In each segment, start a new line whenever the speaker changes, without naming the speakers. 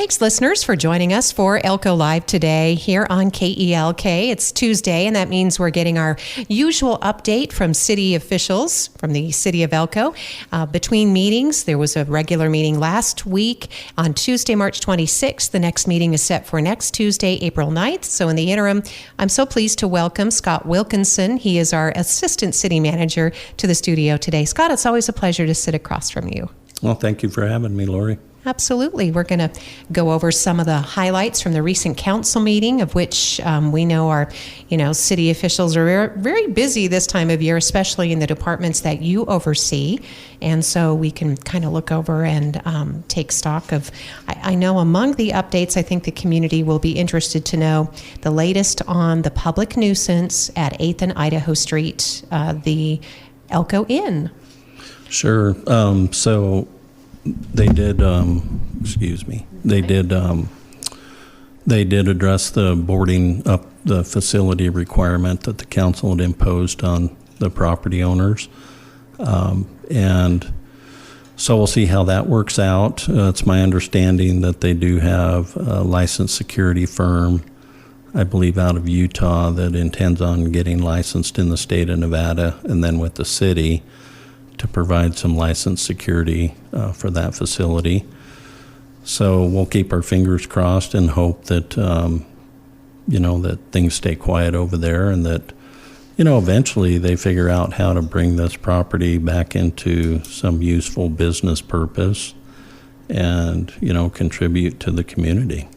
Thanks, listeners, for joining us for Elko Live today here on KELK. It's Tuesday, and that means we're getting our usual update from city officials from the city of Elko. Between meetings, there was a regular meeting last week on Tuesday, March 26th. The next meeting is set for next Tuesday, April 9th. So in the interim, I'm so pleased to welcome Scott Wilkinson. He is our assistant city manager to the studio today. Scott, it's always a pleasure to sit across from you.
Well, thank you for having me, Lori.
Absolutely. We're going to go over some of the highlights from the recent council meeting, of which we know our, city officials are very, very busy this time of year, especially in the departments that you oversee. And so we can kind of look over and take stock of, I know among the updates, I think the community will be interested to know the latest on the public nuisance at 8th and Idaho Street, the Elko Inn.
Sure. So they did, they did address the boarding up the facility requirement that the council had imposed on the property owners. And so we'll see how that works out. It's my understanding that they do have a licensed security firm, I believe out of Utah, that intends on getting licensed in the state of Nevada and then with the city to provide some licensed security for that facility. So we'll keep our fingers crossed and hope that, that things stay quiet over there and that, eventually they figure out how to bring this property back into some useful business purpose and, contribute to the community.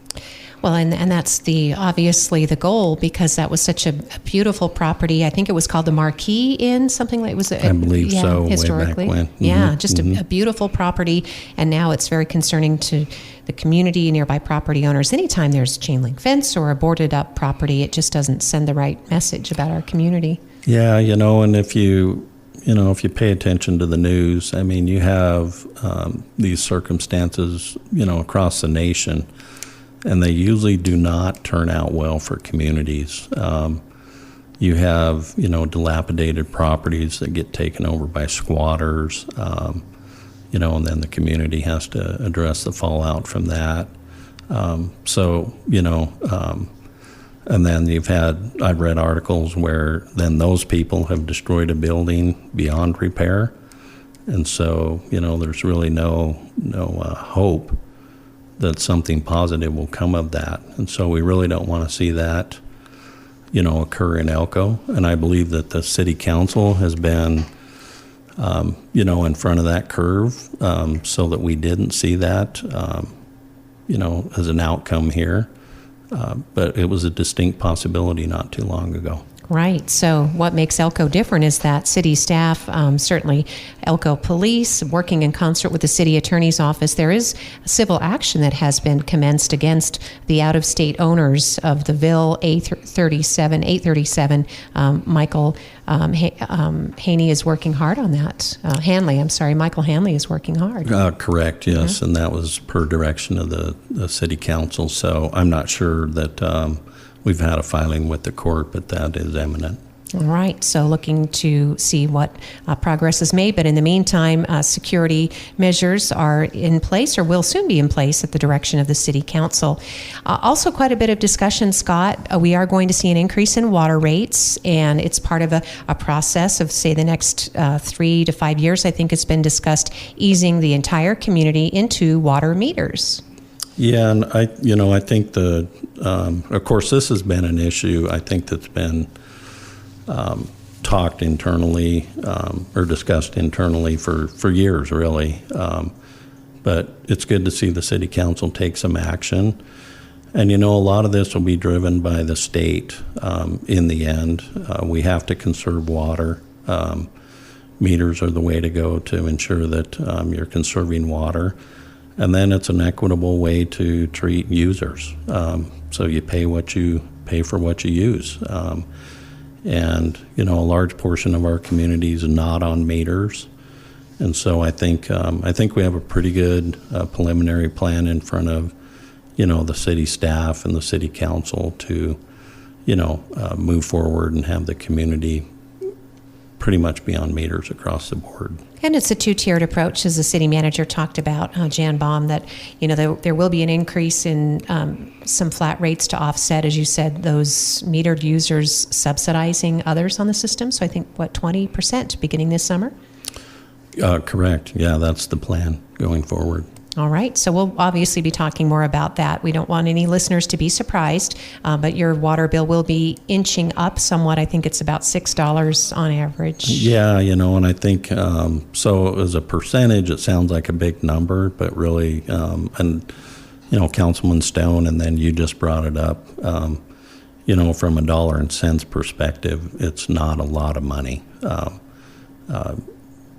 Well, and that's obviously the goal, because that was such a beautiful property. I think it was called the Marquee Inn, something like it was.
I believe so.
Historically,
way back when.
Yeah, just a beautiful property, and now it's very concerning to the community, nearby property owners. Anytime there's chain link fence or a boarded up property, it just doesn't send the right message about our community.
Yeah, and if you pay attention to the news, you have these circumstances, across the nation. And they usually do not turn out well for communities. You have, dilapidated properties that get taken over by squatters, and then the community has to address the fallout from that. And then I've read articles where then those people have destroyed a building beyond repair. And so, there's really no hope that something positive will come of that. And so we really don't want to see that, occur in Elko. And I believe that the city council has been, in front of that curve, so that we didn't see that, as an outcome here. But it was a distinct possibility not too long ago.
Right. So what makes Elko different is that city staff, certainly Elko Police, working in concert with the city attorney's office, there is civil action that has been commenced against the out-of-state owners of the Ville 837. Michael Haney is working hard on that. Michael Hanley is working hard.
Correct, yes. Mm-hmm. And that was per direction of the city council. So I'm not sure that we've had a filing with the court, but that is imminent.
All right. So looking to see what progress is made. But in the meantime, security measures are in place or will soon be in place at the direction of the city council. Also quite a bit of discussion, Scott. We are going to see an increase in water rates, and it's part of a process of, say, the next 3 to 5 years. I think it's been discussed easing the entire community into water meters.
Yeah, and I think of course, this has been an issue, I think, that's been talked internally or discussed internally for years, really. But it's good to see the city council take some action. And, a lot of this will be driven by the state in the end. We have to conserve water. Meters are the way to go to ensure that you're conserving water. And then it's an equitable way to treat users. So you pay for what you use. And, a large portion of our community is not on meters. And so I think we have a pretty good preliminary plan in front of, the city staff and the city council to, move forward and have the community, pretty much be on meters across the board.
And it's a two-tiered approach, as the city manager talked about, Jan Baum, that, there will be an increase in some flat rates to offset, as you said, those metered users subsidizing others on the system. So I think, 20% beginning this summer?
Correct. Yeah, that's the plan going forward.
All right. So we'll obviously be talking more about that. We don't want any listeners to be surprised, but your water bill will be inching up somewhat. I think it's about $6 on average.
Yeah, and I think, so as a percentage, it sounds like a big number, but really, Councilman Stone, and then you just brought it up, from a dollar and cents perspective, it's not a lot of money.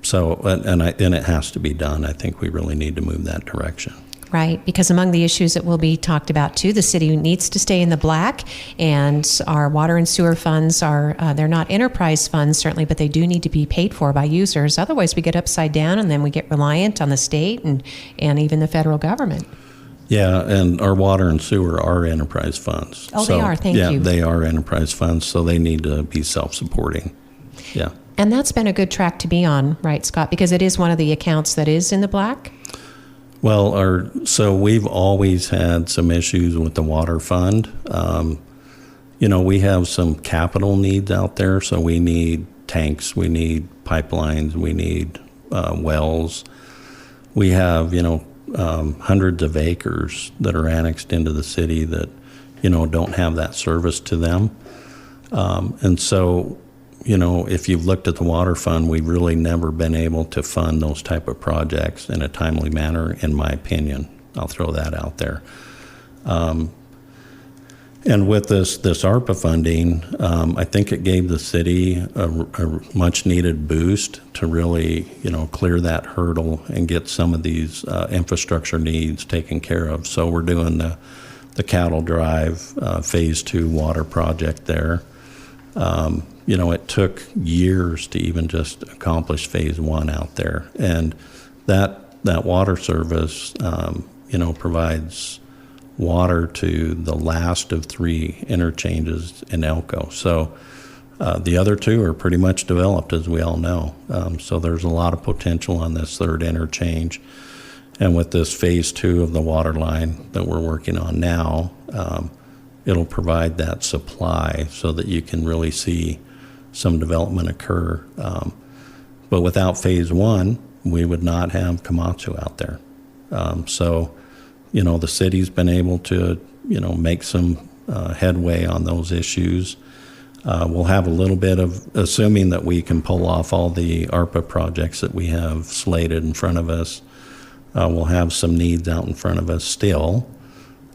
So, and it has to be done. I think we really need to move that direction.
Right, because among the issues that will be talked about too, the city needs to stay in the black, and our water and sewer funds they're not enterprise funds certainly, but they do need to be paid for by users. Otherwise we get upside down, and then we get reliant on the state and even the federal government.
Yeah, and our water and sewer are enterprise funds.
Oh, they are, thank you.
Yeah, they are enterprise funds, so they need to be self-supporting. Yeah.
And that's been a good track to be on, right, Scott? Because it is one of the accounts that is in the black?
Well, so we've always had some issues with the water fund. We have some capital needs out there, so we need tanks, we need pipelines, we need wells. We have, hundreds of acres that are annexed into the city that, don't have that service to them. And so, if you've looked at the water fund, we've really never been able to fund those type of projects in a timely manner, in my opinion. I'll throw that out there. And with this ARPA funding, I think it gave the city a much needed boost to really, clear that hurdle and get some of these infrastructure needs taken care of. So we're doing the Cattle Drive Phase 2 water project there. It took years to even just accomplish Phase 1 out there. And that water service, provides water to the last of 3 interchanges in Elko. So the other 2 are pretty much developed, as we all know. So there's a lot of potential on this 3rd interchange. And with this Phase 2 of the water line that we're working on now, it'll provide that supply so that you can really see some development occur. But without Phase 1, we would not have Komatsu out there. So, the city's been able to, make some headway on those issues. We'll have a little bit of, assuming that we can pull off all the ARPA projects that we have slated in front of us, we'll have some needs out in front of us still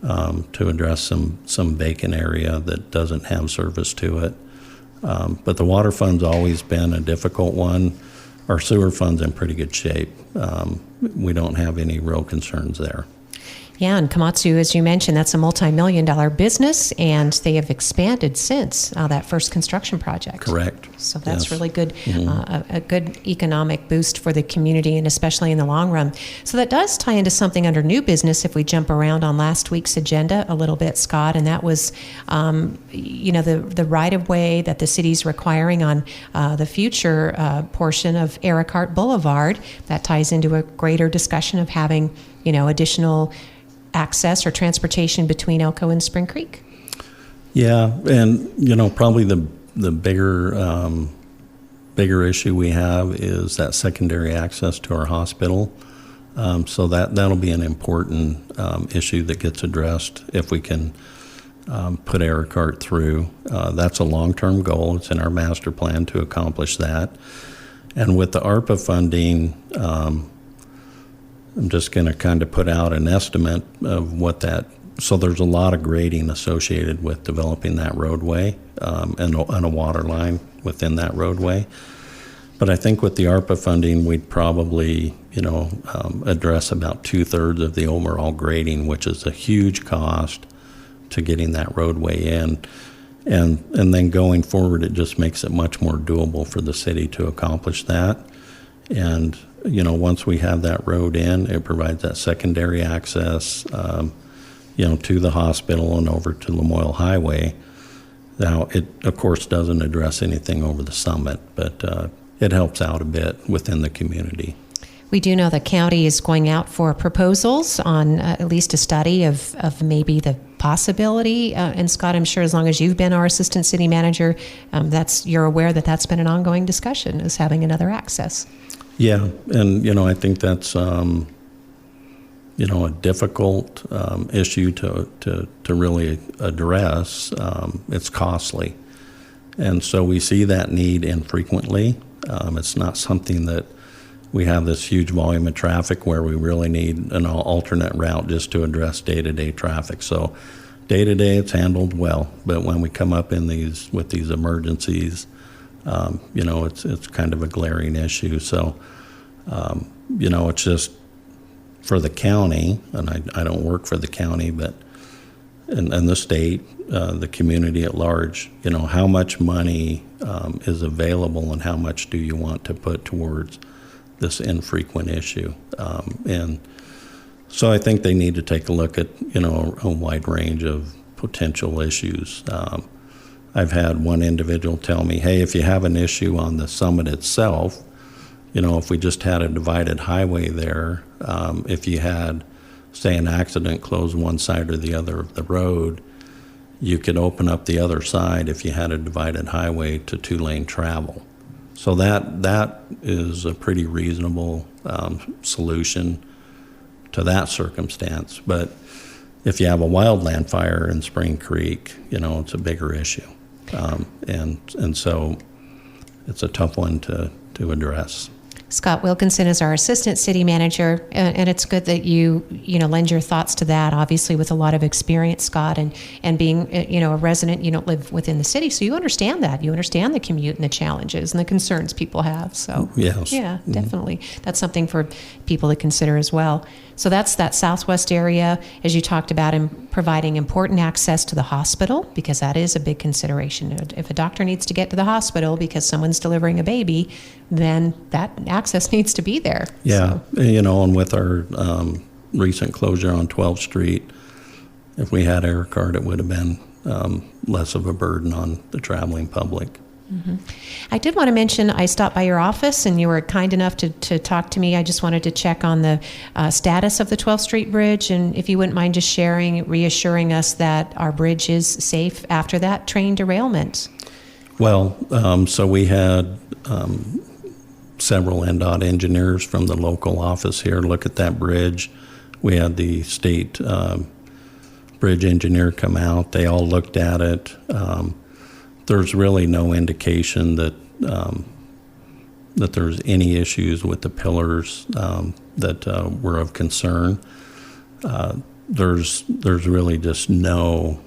to address some vacant area that doesn't have service to it. But the water fund's always been a difficult one. Our sewer fund's in pretty good shape. We don't have any real concerns there.
Yeah, and Komatsu, as you mentioned, that's a multi-million-dollar business, and they have expanded since that first construction project.
Correct.
So that's
Yes.
really good, a good economic boost for the community, and especially in the long run. So that does tie into something under new business if we jump around on last week's agenda a little bit, Scott, and that was, the right-of-way that the city's requiring on the future portion of Ericart Boulevard. That ties into a greater discussion of having, additional access or transportation between Elko and Spring Creek.
Yeah, and probably the bigger issue we have is that secondary access to our hospital. So that'll be an important issue that gets addressed if we can put Ericart through. That's a long-term goal. It's in our master plan to accomplish that. And with the ARPA funding, I'm just going to kind of put out an estimate of what that, so there's a lot of grading associated with developing that roadway and a water line within that roadway. But I think with the ARPA funding, we'd probably, address about 2/3 of the overall grading, which is a huge cost to getting that roadway in. And then going forward, it just makes it much more doable for the city to accomplish that. And once we have that road in, it provides that secondary access, to the hospital and over to Lamoille Highway. Now, it, of course, doesn't address anything over the summit, but it helps out a bit within the community.
We do know the county is going out for proposals on at least a study of maybe the possibility. And Scott, I'm sure as long as you've been our assistant city manager, you're aware that that's been an ongoing discussion, is having another access.
Yeah, and I think that's a difficult issue to really address. It's costly, and so we see that need infrequently. It's not something that we have this huge volume of traffic where we really need an alternate route just to address day-to-day traffic. So day-to-day it's handled well, but when we come up with these emergencies, it's kind of a glaring issue. So, it's just for the county, and I don't work for the county, but and the state, the community at large, how much money is available and how much do you want to put towards this infrequent issue. And so I think they need to take a look at, a wide range of potential issues. I've had one individual tell me, hey, if you have an issue on the summit itself, if we just had a divided highway there, if you had, say, an accident close one side or the other of the road, you could open up the other side if you had a divided highway to 2-lane travel. So that is a pretty reasonable solution to that circumstance. But if you have a wildland fire in Spring Creek, it's a bigger issue. And so it's a tough one to address.
Scott Wilkinson is our assistant city manager, and it's good that you lend your thoughts to that, obviously with a lot of experience, Scott, and being a resident. You don't live within the city, so you understand that. You understand the commute and the challenges and the concerns people have. So
yes.
Yeah, definitely. That's something for people to consider as well. So that's that southwest area, as you talked about, and providing important access to the hospital, because that is a big consideration. If a doctor needs to get to the hospital because someone's delivering a baby, then that access needs to be there.
Yeah, so. And with our recent closure on 12th Street, if we had air card, it would have been less of a burden on the traveling public.
Mm-hmm. I did want to mention, I stopped by your office and you were kind enough to talk to me. I just wanted to check on the status of the 12th Street Bridge, and if you wouldn't mind just reassuring us that our bridge is safe after that train derailment.
Well, so we had several NDOT engineers from the local office here look at that bridge. We had the state bridge engineer come out. They all looked at it. There's really no indication that there's any issues with the pillars that were of concern. There's really just no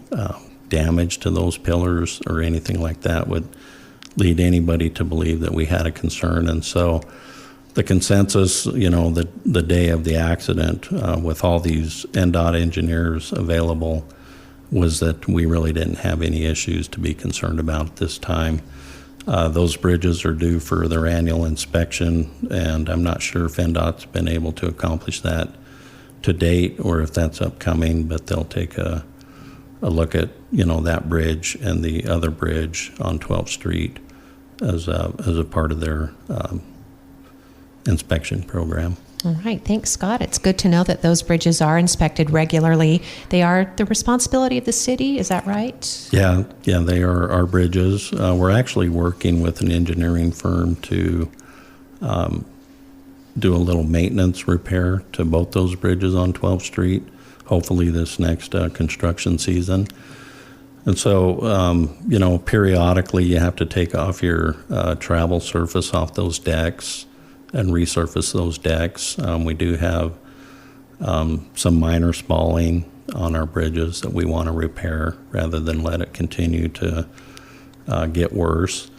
damage to those pillars or anything like that would lead anybody to believe that we had a concern. And so the consensus, the day of the accident, with all these NDOT engineers available, was that we really didn't have any issues to be concerned about at this time. Those bridges are due for their annual inspection, and I'm not sure if NDOT's been able to accomplish that to date or if that's upcoming, but they'll take a look at, that bridge and the other bridge on 12th Street as a part of their inspection program.
All right. Thanks, Scott. It's good to know that those bridges are inspected regularly. They are the responsibility of the city. Is that right?
Yeah, they are our bridges. We're actually working with an engineering firm to do a little maintenance repair to both those bridges on 12th Street, hopefully this next construction season. And so, periodically you have to take off your travel surface off those decks and resurface those decks. We do have some minor spalling on our bridges that we want to repair rather than let it continue to get worse.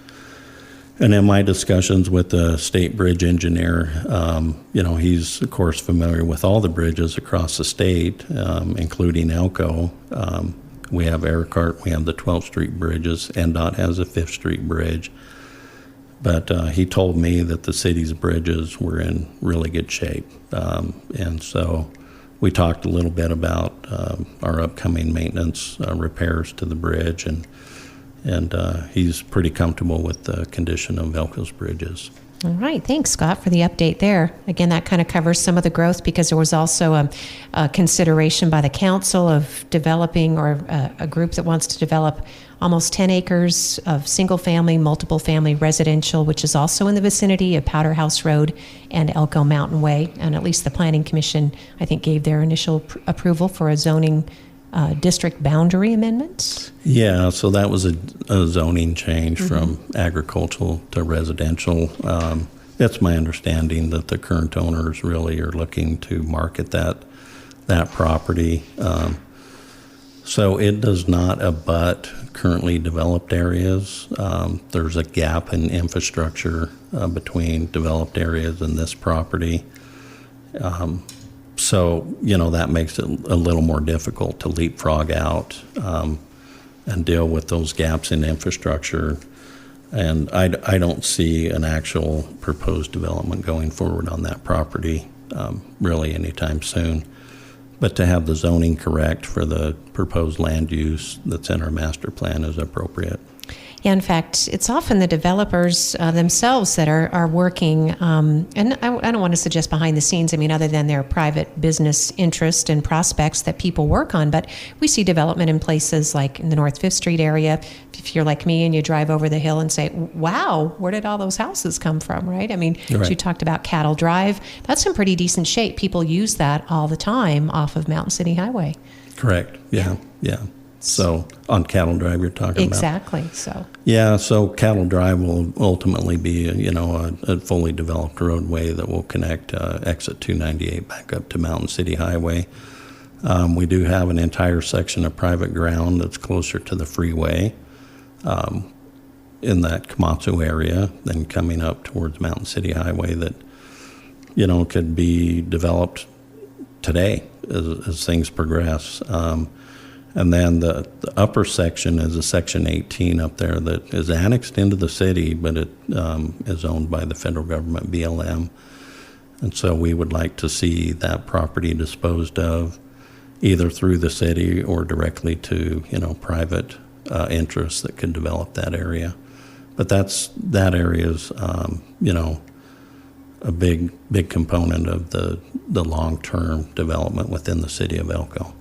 And in my discussions with the state bridge engineer, he's of course familiar with all the bridges across the state, including Elko. We have Ericart, we have the 12th Street bridges, NDOT has a 5th Street bridge. But he told me that the city's bridges were in really good shape. And so we talked a little bit about our upcoming maintenance repairs to the bridge. And and he's pretty comfortable with the condition of Elko's bridges.
All right. Thanks, Scott, for the update there. Again, that kind of covers some of the growth because there was also a consideration by the council of developing, or a group that wants to develop almost 10 acres of single-family, multiple-family residential, which is also in the vicinity of Powder House Road and Elko Mountain Way. And at least the Planning Commission, I think, gave their initial approval for a zoning district boundary amendment.
Yeah, so that was a zoning change from agricultural to residential. It's my understanding that the current owners really are looking to market that property. So it does not abut currently developed areas. There's a gap in infrastructure between developed areas and this property. So, that makes it a little more difficult to leapfrog out and deal with those gaps in infrastructure. And I don't see an actual proposed development going forward on that property really anytime soon. But to have the zoning correct for the proposed land use that's in our master plan is appropriate.
Yeah, in fact, it's often the developers themselves that are working, and I don't want to suggest behind the scenes, other than their private business interest and prospects that people work on, but we see development in places like in the North 5th Street area. If you're like me and you drive over the hill and say, wow, where did all those houses come from, right?
Right.
You talked about Cattle Drive. That's in pretty decent shape. People use that all the time off of Mountain City Highway.
Correct, yeah. So on Cattle Drive you're talking about?
Exactly, so.
Yeah, so Cattle Drive will ultimately be, a fully developed roadway that will connect exit 298 back up to Mountain City Highway. We do have an entire section of private ground that's closer to the freeway in that Komatsu area, then coming up towards Mountain City Highway that, could be developed today as things progress. And then the upper section is a section 18 up there that is annexed into the city, but it is owned by the federal government, BLM. And so we would like to see that property disposed of either through the city or directly to, private interests that could develop that area. But that area's, a big component of the long-term development within the city of Elko.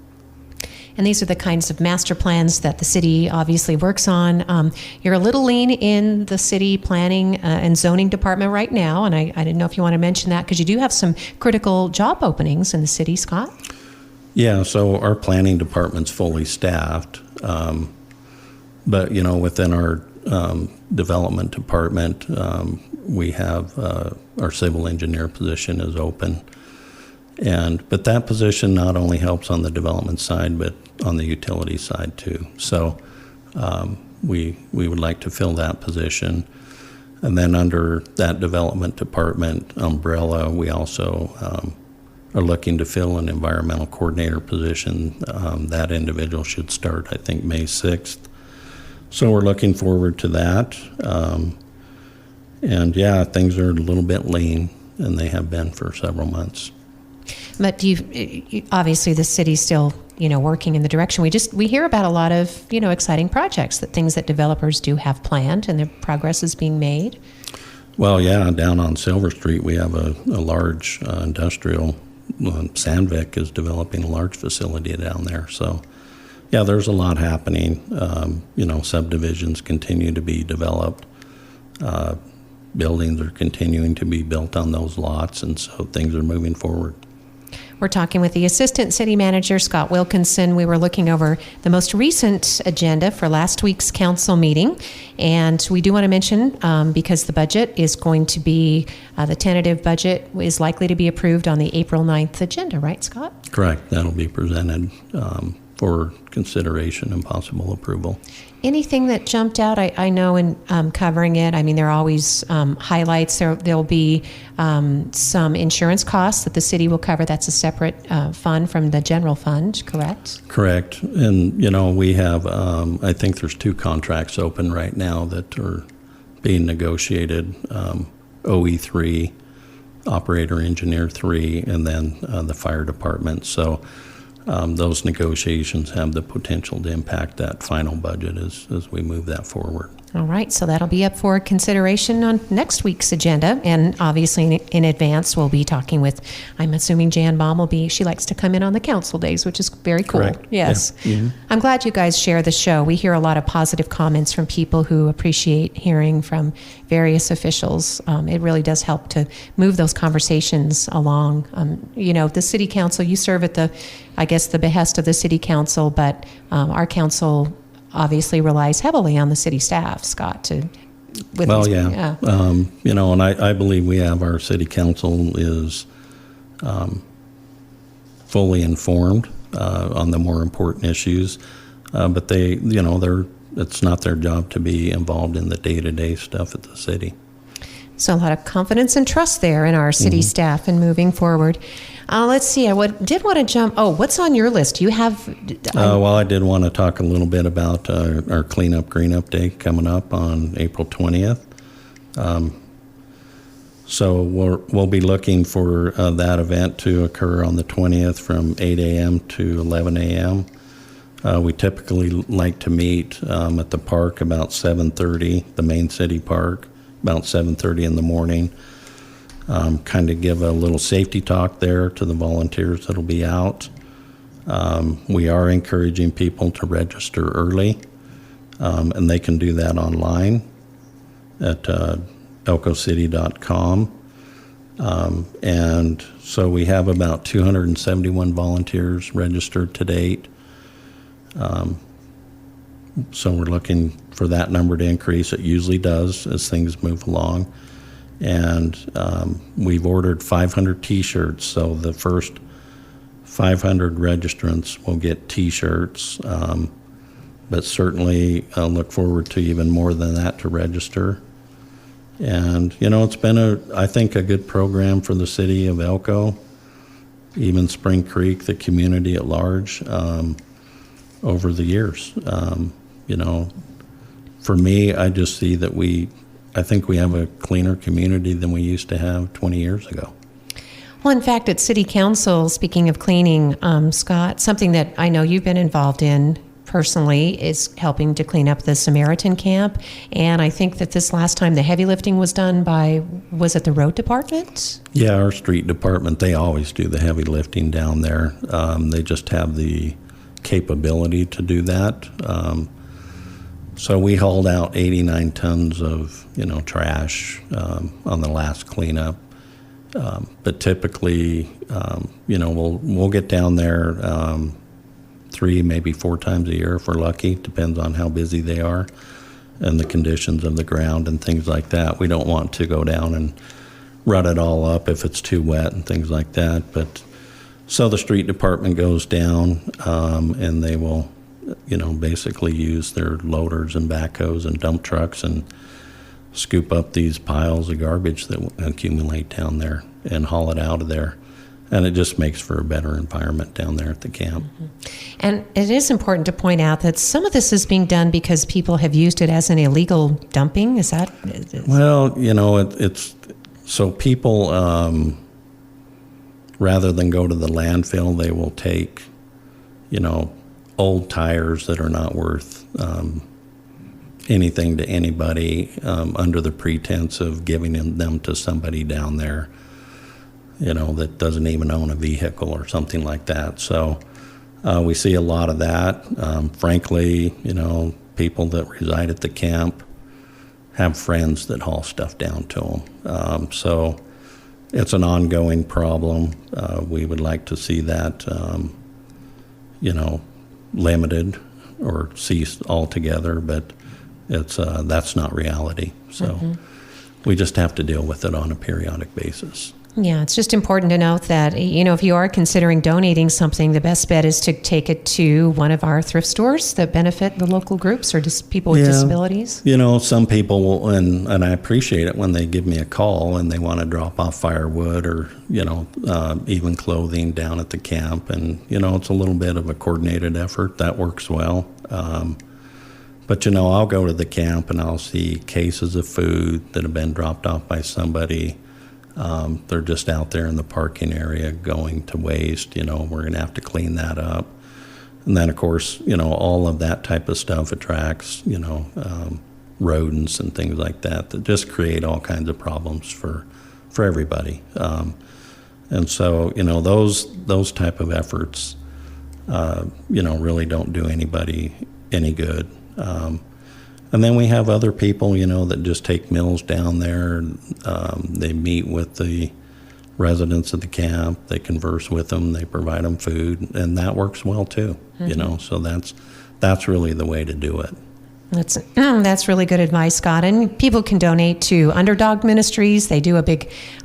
And these are the kinds of master plans that the city obviously works on. You're a little lean in the city planning and zoning department right now, and I didn't know if you want to mention that because you do have some critical job openings in the city, Scott.
Yeah, so our planning department's fully staffed, but within our development department, we have our civil engineer position is open. But that position not only helps on the development side, but on the utility side too. So we would like to fill that position. And then under that development department umbrella, we also are looking to fill an environmental coordinator position. That individual should start, I think, May 6th. So we're looking forward to that. And yeah, things are a little bit lean, and they have been for several months.
But obviously the city's still, working in the direction. We hear about a lot of, exciting projects, things that developers do have planned and their progress is being made.
Well, yeah, down on Silver Street, we have a large industrial, Sandvik is developing a large facility down there. So, yeah, there's a lot happening. Subdivisions continue to be developed. Buildings are continuing to be built on those lots, and so things are moving forward.
We're talking with the Assistant City Manager, Scott Wilkinson. We were looking over the most recent agenda for last week's council meeting. And we do want to mention, because the budget is going to be, the tentative budget is likely to be approved on the April 9th agenda, right, Scott?
Correct. That'll be presented for consideration and possible approval.
Anything that jumped out? I know in covering it, there are always highlights. There'll be some insurance costs that the city will cover. That's a separate fund from the general fund, correct?
Correct. And, we have, I think there's 2 contracts open right now that are being negotiated, OE3, Operator Engineer 3, and then the fire department. So those negotiations have the potential to impact that final budget as we move that forward.
All right, so that'll be up for consideration on next week's agenda. And obviously in advance, we'll be talking with, I'm assuming Jan Baum she likes to come in on the council days, which is very cool.
Correct.
Yes.
Yeah. Mm-hmm.
I'm glad you guys share the show. We hear a lot of positive comments from people who appreciate hearing from various officials. It really does help to move those conversations along. The city council, you serve at the behest of the city council, but our council obviously relies heavily on the city staff, Scott, and
I believe we have our city council is fully informed on the more important issues, but it's not their job to be involved in the day-to-day stuff at the city.
So a lot of confidence and trust there in our city staff and moving forward. Let's see. I did want to jump. Oh, what's on your list? You have.
I did want to talk a little bit about our Cleanup Green Up Day coming up on April 20th. So we'll be looking for that event to occur on the 20th from 8 a.m. to 11 a.m. We typically like to meet at the park about 7:30, the main city park, about 7:30 in the morning. Kind of give a little safety talk there to the volunteers that'll be out. We are encouraging people to register early, and they can do that online at elkocity.com. And so we have about 271 volunteers registered to date. So we're looking for that number to increase. It usually does as things move along. And we've ordered 500 T-shirts, so the first 500 registrants will get T-shirts, but certainly look forward to even more than that to register. And, it's been, I think, a good program for the city of Elko, even Spring Creek, the community at large, over the years. For me, I just see that I think we have a cleaner community than we used to have 20 years ago.
Well, in fact, at City Council, speaking of cleaning, Scott, something that I know you've been involved in personally is helping to clean up the Samaritan camp. And I think that this last time the heavy lifting was done was it the road department? Yeah,
our street department, they always do the heavy lifting down there. They just have the capability to do that. So we hauled out 89 tons of, trash on the last cleanup. But typically, we'll get down there 3, maybe 4 times a year if we're lucky. Depends on how busy they are and the conditions of the ground and things like that. We don't want to go down and rut it all up if it's too wet and things like that. But so the street department goes down and they will basically use their loaders and backhoes and dump trucks and scoop up these piles of garbage that accumulate down there and haul it out of there. And it just makes for a better environment down there at the camp. Mm-hmm.
And it is important to point out that some of this is being done because people have used it as an illegal dumping. Is that?
Well, it's so people, rather than go to the landfill, they will take, old tires that are not worth anything to anybody under the pretense of giving them to somebody down there, that doesn't even own a vehicle or something like that. So we see a lot of that. Frankly, people that reside at the camp have friends that haul stuff down to them. So it's an ongoing problem. We would like to see that, limited or ceased altogether, but that's not reality. So we just have to deal with it on a periodic basis.
Yeah, it's just important to note that, if you are considering donating something, the best bet is to take it to one of our thrift stores that benefit the local groups or just people with disabilities.
Some people will, and I appreciate it when they give me a call and they want to drop off firewood or, even clothing down at the camp. And, it's a little bit of a coordinated effort. That works well. But, I'll go to the camp and I'll see cases of food that have been dropped off by somebody. They're just out there in the parking area going to waste. We're going to have to clean that up. And then, of course, all of that type of stuff attracts, rodents and things like that just create all kinds of problems for everybody. And so, those type of efforts, really don't do anybody any good. And then we have other people, that just take meals down there. They meet with the residents of the camp. They converse with them. They provide them food, and that works well too. So that's really the way to do it.
That's really good advice, Scott. And people can donate to Underdog Ministries. They do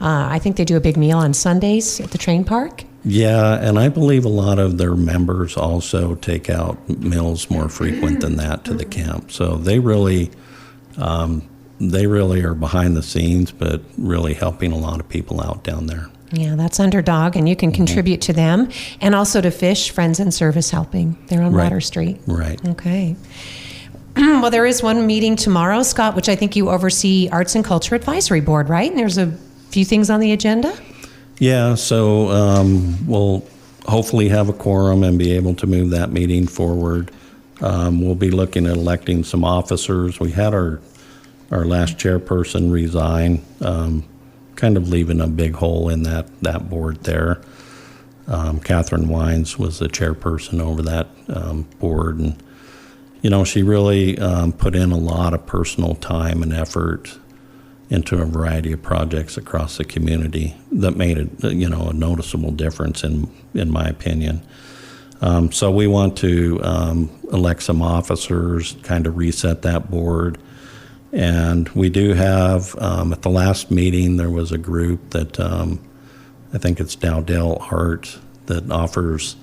I think they do a big meal on Sundays at the train park.
Yeah, and I believe a lot of their members also take out meals more frequent than that to the camp. So they really are behind the scenes, but really helping a lot of people out down there.
Yeah, that's Underdog, and you can contribute to them, and also to Fish, Friends and Service Helping. They're on Water Street.
Right.
Okay. Well, there is one meeting tomorrow, Scott, which I think you oversee Arts and Culture Advisory Board, right? And there's a few things on the agenda?
Yeah, so we'll hopefully have a quorum and be able to move that meeting forward. We'll be looking at electing some officers. We had our last chairperson resign, kind of leaving a big hole in that board there. Catherine Wines was the chairperson over that board, and she really put in a lot of personal time and effort into a variety of projects across the community that made it, a noticeable difference in my opinion. So we want to elect some officers, kind of reset that board. And we do have, at the last meeting, there was a group that I think it's Dowdell Art that offers,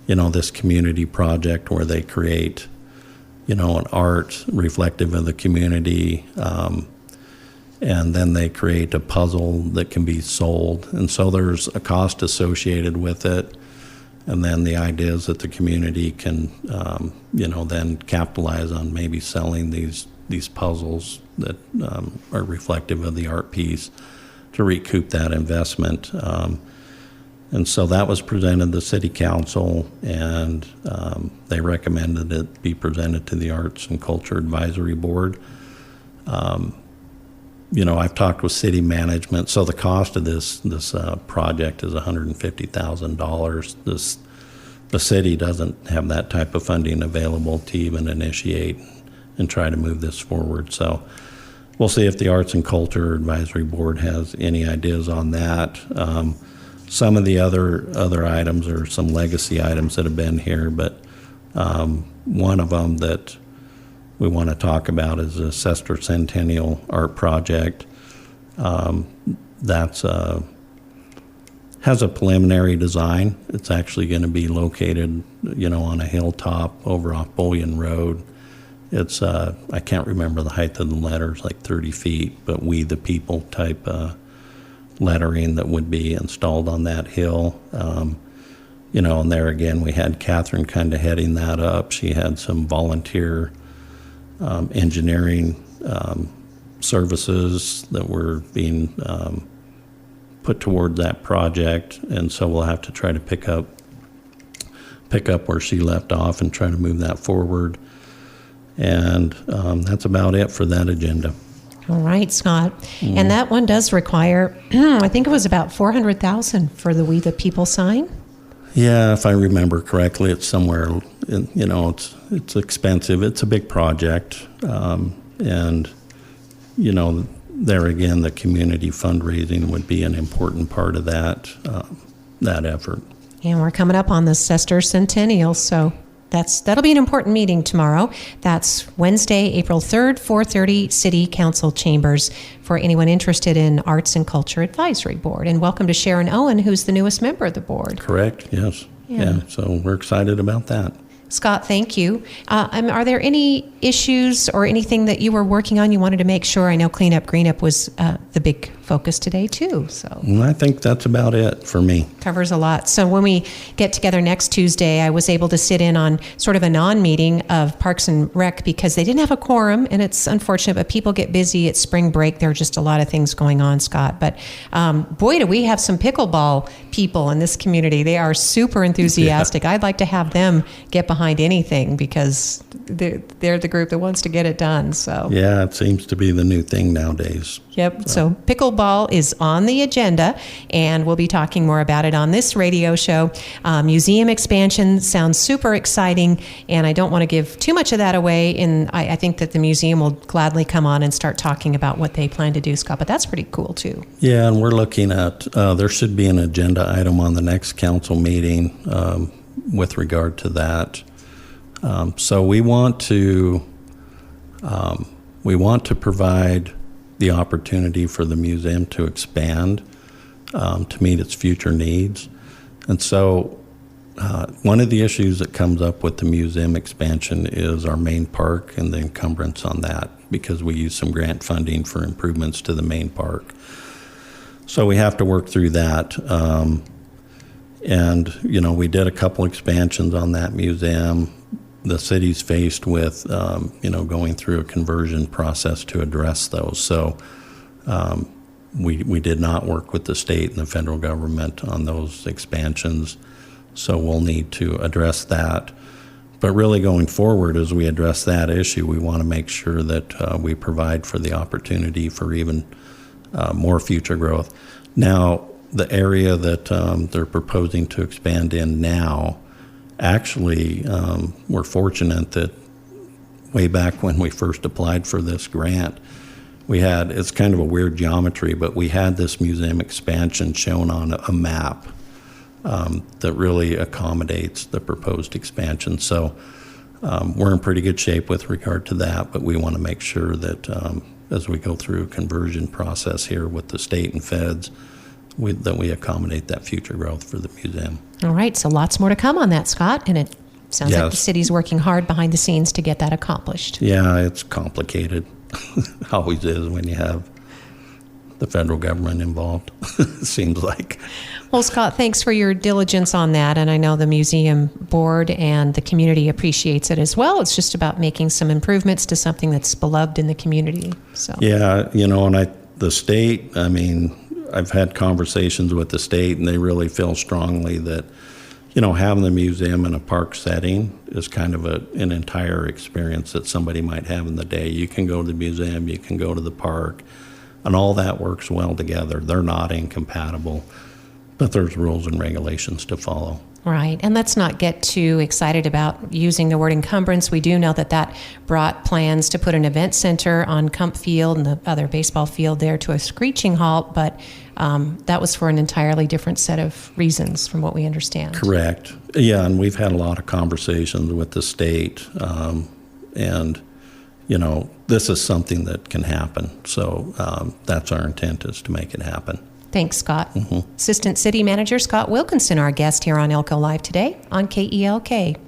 this community project where they create, an art reflective of the community. And then they create a puzzle that can be sold. And so there's a cost associated with it. And then the idea is that the community can, then capitalize on maybe selling these puzzles that are reflective of the art piece to recoup that investment. And so that was presented to the City Council, and they recommended it be presented to the Arts and Culture Advisory Board. I've talked with city management, so the cost of this project is $150,000. The city doesn't have that type of funding available to even initiate and try to move this forward. So we'll see if the Arts and Culture Advisory Board has any ideas on that. Some of the other items are some legacy items that have been here, but one of them that we want to talk about is the Sesquicentennial Art Project. That's has a preliminary design. It's actually going to be located, on a hilltop over off Bullion Road. It's I can't remember the height of the letters, like 30 feet, but We the People type lettering that would be installed on that hill. And there again, we had Catherine kind of heading that up. She had some volunteer engineering services that were being put toward that project, and so we'll have to try to pick up where she left off and try to move that forward. And that's about it for that agenda.
All right, Scott. And that one does require, I think it was about $400,000 for the We the People sign.
Yeah, if I remember correctly, it's somewhere, it's expensive. It's a big project. And, there again, the community fundraising would be an important part of that effort.
And we're coming up on the Sesquicentennial, so that'll be an important meeting tomorrow. That's Wednesday, April 3rd, 4:30, City Council Chambers for anyone interested in Arts and Culture Advisory Board. And welcome to Sharon Owen, who's the newest member of the board.
Correct, yes. Yeah, so we're excited about that.
Scott, thank you. Are there any issues or anything that you were working on you wanted to make sure? I know Clean Up Green Up was the big focus today too. So
And I think that's about it for me.
covers a lot. So when we get together next Tuesday, I was able to sit in on sort of a non-meeting of Parks and Rec because they didn't have a quorum, and it's unfortunate, but people get busy. It's spring break. There are just a lot of things going on, Scott. But boy, do we have some pickleball people in this community. They are super enthusiastic. I'd like to have them get behind anything because they're the group that wants to get it done. So
Yeah, it seems to be the new thing nowadays.
Yep. So pickleball is on the agenda, and we'll be talking more about it on this radio show. Museum expansion sounds super exciting, and I don't want to give too much of that away. And I think that the museum will gladly come on and start talking about what they plan to do, Scott. But that's pretty cool, too.
Yeah, and we're looking at, there should be an agenda item on the next council meeting with regard to that. So we want to provide the opportunity for the museum to expand to meet its future needs. And so one of the issues that comes up with the museum expansion is our main park and the encumbrance on that, because we use some grant funding for improvements to the main park. So we have to work through that. And, you know, we did a couple expansions on that museum. The city's faced with, going through a conversion process to address those. So we did not work with the state and the federal government on those expansions. So we'll need to address that. But really going forward, as we address that issue, we want to make sure that we provide for the opportunity for even more future growth. Now, the area that they're proposing to expand in now, actually, we're fortunate that way back when we first applied for this grant, it's kind of a weird geometry, but we had this museum expansion shown on a map that really accommodates the proposed expansion. So we're in pretty good shape with regard to that, but we want to make sure that as we go through a conversion process here with the state and feds, that we accommodate that future growth for the museum.
All right. So lots more to come on that, Scott. And it sounds like the
Yes.
city's working hard behind the scenes to get that accomplished.
Yeah, it's complicated. Always is when you have the federal government involved, it seems like.
Well, Scott, thanks for your diligence on that. And I know the museum board and the community appreciates it as well. It's just about making some improvements to something that's beloved in the community. So
Yeah, the state, I've had conversations with the state, and they really feel strongly that, having the museum in a park setting is kind of an entire experience that somebody might have in the day. You can go to the museum, you can go to the park, and all that works well together. They're not incompatible, but there's rules and regulations to follow.
Right. And let's not get too excited about using the word encumbrance. We do know that brought plans to put an event center on Kump Field and the other baseball field there to a screeching halt, but that was for an entirely different set of reasons from what we understand.
Correct. Yeah, and we've had a lot of conversations with the state, and, this is something that can happen. So that's our intent, is to make it happen.
Thanks, Scott. Assistant City Manager Scott Wilkinson, our guest here on Elko Live today on KELK.